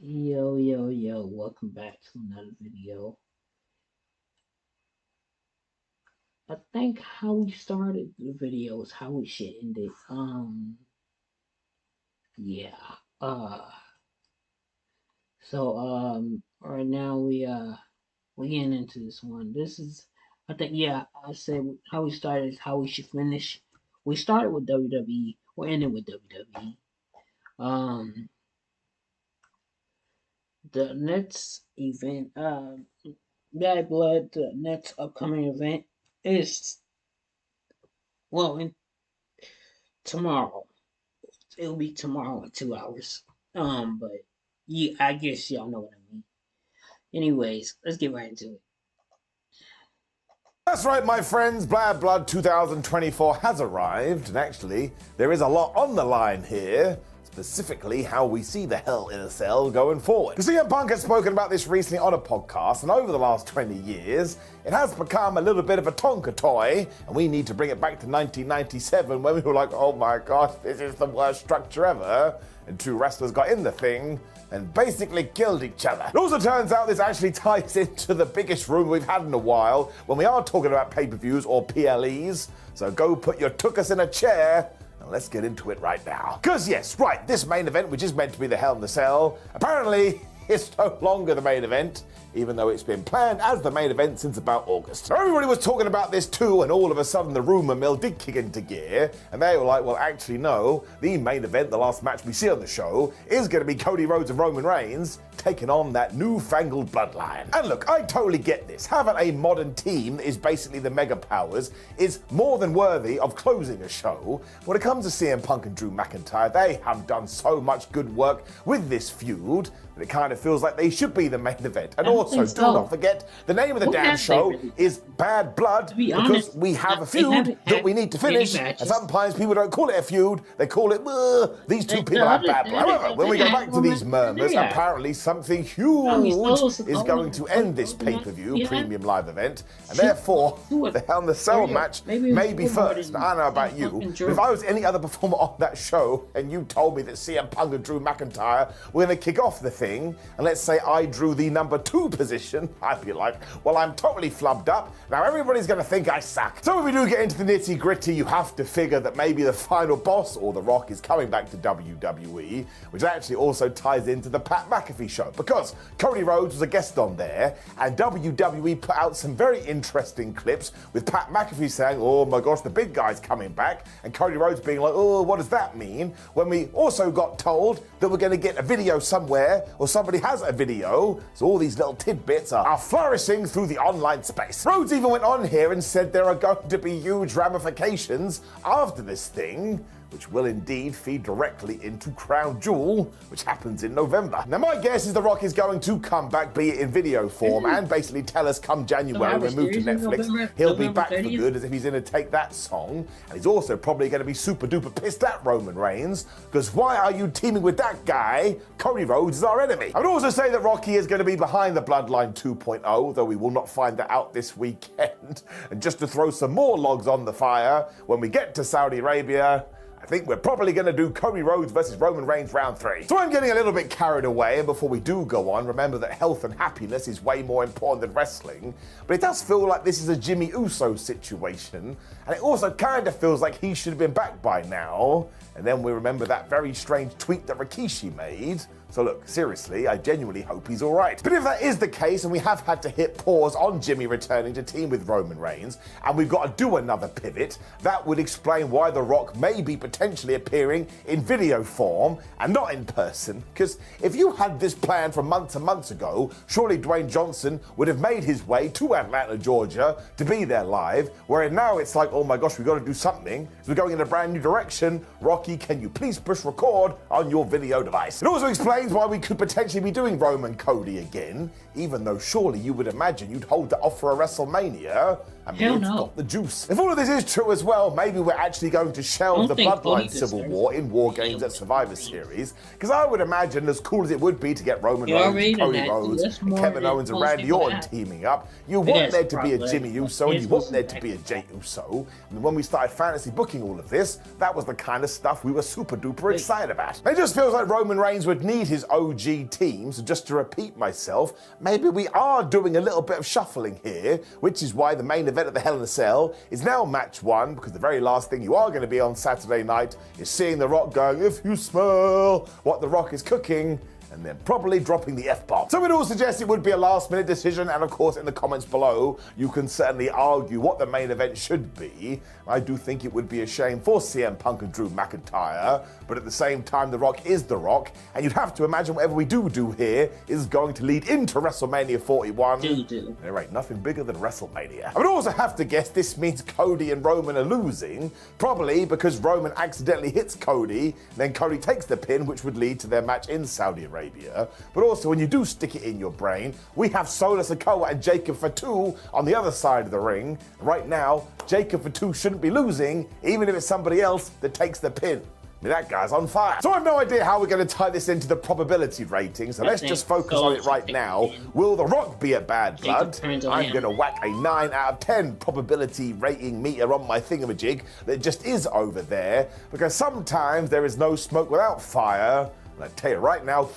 Yo, welcome back to another video. I think how we started the video is how we should end it. Yeah. Uh, right now we getting into this one. This is, I think, yeah, I said how we started is how we should finish. We started with WWE, we're ending with WWE. Um, the next event, Bad Blood, the next upcoming event is in tomorrow. It'll be tomorrow in 2 hours. But yeah, I guess y'all know what I mean. Anyways, let's get right into it. That's right, my friends. Bad Blood 2024 has arrived, and actually, there is a lot on the line here. Specifically, how we see the Hell in a Cell going forward. Because CM Punk has spoken about this recently on a podcast, and over the last 20 years, it has become a little bit of a Tonka toy, and we need to bring it back to 1997 when we were like, oh my gosh, this is the worst structure ever. And two wrestlers got in the thing and basically killed each other. It also turns out this actually ties into the biggest rumor we've had in a while when we are talking about pay-per-views or PLEs. So go put your tuchus in a chair and let's get into it right now. Because yes, right, this main event, which is meant to be the Hell in the Cell, apparently is no longer the main event, even though it's been planned as the main event since about August. So everybody was talking about this too, and all of a sudden the rumor mill did kick into gear, and they were like, well, actually, no, the main event, the last match we see on the show, is going to be Cody Rhodes and Roman Reigns taking on that newfangled bloodline. And look, I totally get this. Having a modern team that is basically the mega powers is more than worthy of closing a show. When it comes to CM Punk and Drew McIntyre, they have done so much good work with this feud that it kind of feels like they should be the main event. And also, do not forget, the name of the damn show is Bad Blood, because we have a feud that we need to finish, and sometimes people don't call it a feud, they call it, these two people have bad blood. However, when we go back to these murmurs, apparently something huge is going to end this pay-per-view premium live event, and therefore, the Hell in the Cell match may be first. Now, I don't know about you, but if I was any other performer on that show, and you told me that CM Punk and Drew McIntyre were going to kick off the thing, and let's say I drew the number 2 position, I'd be like, well, I'm totally flubbed up. Now everybody's going to think I suck. So when we do get into the nitty gritty, you have to figure that maybe the final boss, or The Rock, is coming back to WWE, which actually also ties into the Pat McAfee show, because Cody Rhodes was a guest on there, and WWE put out some very interesting clips with Pat McAfee saying, oh my gosh, the big guy's coming back, and Cody Rhodes being like, oh, what does that mean? When we also got told that we're going to get a video somewhere, or somebody has a video, so all these little tidbits are flourishing through the online space. Rhodes even went on here and said there are going to be huge ramifications after this thing, which will indeed feed directly into Crown Jewel, which happens in November. Now, my guess is The Rock is going to come back, be it in video form, and basically tell us come January, when we move to Netflix, he'll be back for good, as if he's going to take that song. And he's also probably going to be super duper pissed at Roman Reigns, because why are you teaming with that guy? Cody Rhodes is our enemy. I would also say that Rocky is going to be behind the Bloodline 2.0, though we will not find that out this weekend. And just to throw some more logs on the fire, when we get to Saudi Arabia, I think we're probably going to do Cody Rhodes versus Roman Reigns round 3. So I'm getting a little bit carried away, and before we do go on, remember that health and happiness is way more important than wrestling. But it does feel like this is a Jimmy Uso situation, and it also kind of feels like he should have been back by now. And then we remember that very strange tweet that Rikishi made. So look, seriously, I genuinely hope he's all right. But if that is the case, and we have had to hit pause on Jimmy returning to team with Roman Reigns, and we've got to do another pivot, that would explain why The Rock may be potentially appearing in video form and not in person. Because if you had this plan from months and months ago, surely Dwayne Johnson would have made his way to Atlanta, Georgia to be there live, where now it's like, oh my gosh, we've got to do something. We're going in a brand new direction. Rocky, can you please push record on your video device? It also explains why we could potentially be doing Roman Cody again, even though surely you would imagine you'd hold that off for a WrestleMania. I mean, it's got the juice. If all of this is true as well, maybe we're actually going to shelve the Bloodline Civil War in War Games at Survivor Series, because I would imagine, as cool as it would be to get Roman Reigns, Cody Rhodes, and Kevin Owens and Randy Orton teaming up, you want there to be a Jimmy Uso, and you want there to be a Jey Uso. And when we started fantasy booking booking all of this, that was the kind of stuff we were super duper excited about. It just feels like Roman Reigns would need his OG team, so just to repeat myself, maybe we are doing a little bit of shuffling here, which is why the main event of the Hell in a Cell is now match 1, because the very last thing you are going to be on Saturday night is seeing The Rock going, "If you smell what The Rock is cooking," and then probably dropping the F-bomb. So it all suggests it would be a last-minute decision, and of course in the comments below, you can certainly argue what the main event should be. I do think it would be a shame for CM Punk and Drew McIntyre, but at the same time, The Rock is The Rock, and you'd have to imagine whatever we do here is going to lead into WrestleMania 41. There ain't nothing bigger than WrestleMania. I would also have to guess this means Cody and Roman are losing, probably because Roman accidentally hits Cody, then Cody takes the pin, which would lead to their match in Saudi Arabia. But also, when you do stick it in your brain, we have Solo Sikoa and Jacob Fatu on the other side of the ring. Right now, Jacob Fatu shouldn't be losing, even if it's somebody else that takes the pin. I mean, that guy's on fire. So I have no idea how we're going to tie this into the probability rating, so let's just focus on it right now. Will The Rock be at Bad Blood? I'm going to whack a 9 out of 10 probability rating meter on my thingamajig that just is over there, because sometimes there is no smoke without fire. And I tell you right now,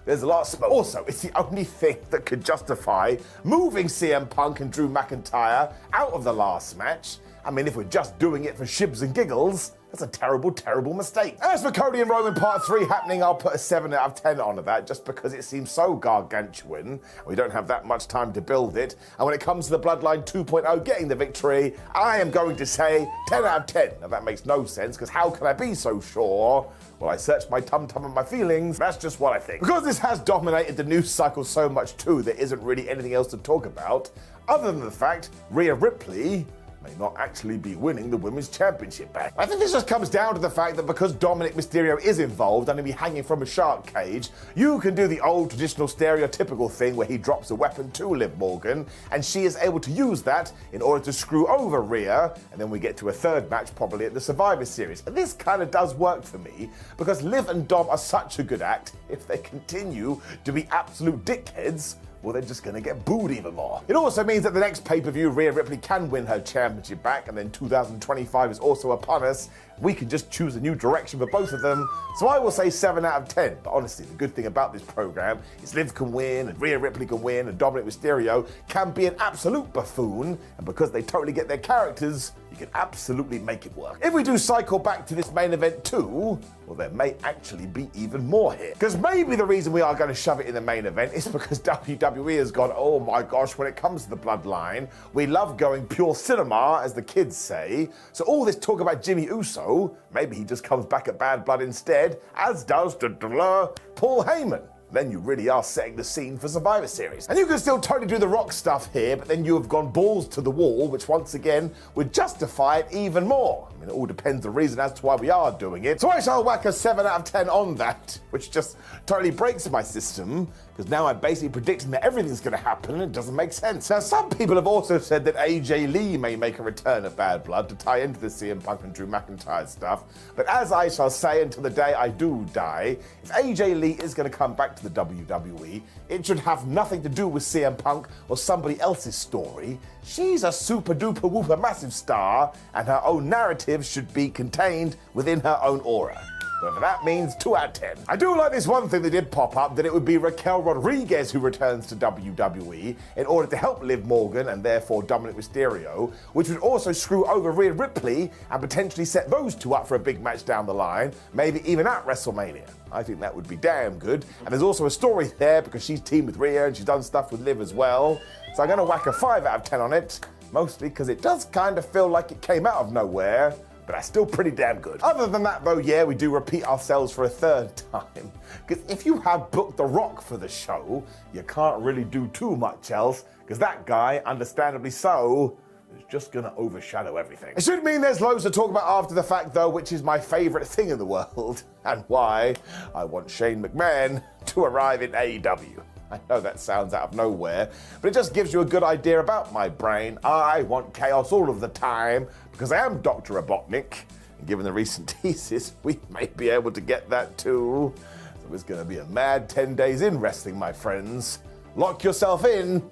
there's a lot of smoke. Also, it's the only thing that could justify moving CM Punk and Drew McIntyre out of the last match. I mean, if we're just doing it for shibs and giggles, that's a terrible, terrible mistake. As for Cody and Roman Part 3 happening, I'll put a 7 out of 10 onto that, just because it seems so gargantuan. We don't have that much time to build it. And when it comes to the Bloodline 2.0 getting the victory, I am going to say 10 out of 10. Now, that makes no sense, because how can I be so sure? Well, I searched my tum-tum and my feelings. That's just what I think. Because this has dominated the news cycle so much too, there isn't really anything else to talk about, other than the fact Rhea Ripley may not actually be winning the Women's Championship back. I think this just comes down to the fact that because Dominic Mysterio is involved and he'll be hanging from a shark cage, you can do the old traditional stereotypical thing where he drops a weapon to Liv Morgan, and she is able to use that in order to screw over Rhea, and then we get to a third match probably at the Survivor Series. And this kind of does work for me, because Liv and Dom are such a good act. If they continue to be absolute dickheads, well, they're just going to get booed even more. It also means that the next pay-per-view, Rhea Ripley can win her championship back, and then 2025 is also upon us. We can just choose a new direction for both of them. So I will say 7 out of 10. But honestly, the good thing about this program is Liv can win, and Rhea Ripley can win, and Dominic Mysterio can be an absolute buffoon. And because they totally get their characters, you can absolutely make it work. If we do cycle back to this main event too, well, there may actually be even more here. Because maybe the reason we are going to shove it in the main event is because WWE has gone, oh my gosh, when it comes to the Bloodline, we love going pure cinema, as the kids say. So all this talk about Jimmy Uso, maybe he just comes back at Bad Blood instead, as does Paul Heyman. Then you really are setting the scene for Survivor Series. And you can still totally do the Rock stuff here, but then you have gone balls to the wall, which once again would justify it even more. I mean, it all depends on the reason as to why we are doing it. So I shall whack a 7 out of 10 on that, which just totally breaks my system, because now I'm basically predicting that everything's going to happen and it doesn't make sense. Now, some people have also said that AJ Lee may make a return at Bad Blood to tie into the CM Punk and Drew McIntyre stuff, but as I shall say until the day I do die, if AJ Lee is going to come back to the WWE, it should have nothing to do with CM Punk or somebody else's story. She's a super duper whooper massive star, and her own narrative should be contained within her own aura. Whatever that means, 2 out of 10. I do like this one thing that did pop up, that it would be Raquel Rodriguez who returns to WWE in order to help Liv Morgan and therefore Dominic Mysterio, which would also screw over Rhea Ripley and potentially set those two up for a big match down the line, maybe even at WrestleMania. I think that would be damn good. And there's also a story there because she's teamed with Rhea and she's done stuff with Liv as well. So I'm going to whack a 5 out of 10 on it, mostly because it does kind of feel like it came out of nowhere, but that's still pretty damn good. Other than that though, yeah, we do repeat ourselves for a third time. Because if you have booked The Rock for the show, you can't really do too much else, because that guy, understandably so, is just gonna overshadow everything. It should mean there's loads to talk about after the fact though, which is my favorite thing in the world, and why I want Shane McMahon to arrive in AEW. I know that sounds out of nowhere, but it just gives you a good idea about my brain. I want chaos all of the time, because I am Dr. Robotnik, and given the recent teases, we may be able to get that too. So it's going to be a mad 10 days in wrestling, my friends. Lock yourself in,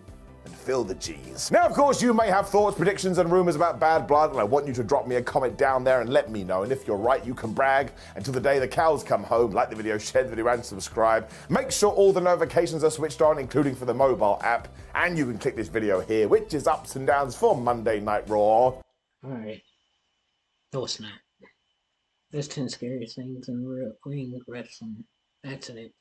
and fill the G's. Now, of course, you may have thoughts, predictions, and rumors about Bad Blood, and I want you to drop me a comment down there and let me know. And if you're right, you can brag until the day the cows come home. Like the video, share the video, and subscribe. Make sure all the notifications are switched on, including for the mobile app. And you can click this video here, which is ups and downs for Monday Night Raw. Alright. No, it's not. There's 10 scariest things in ring wrestling. That's it.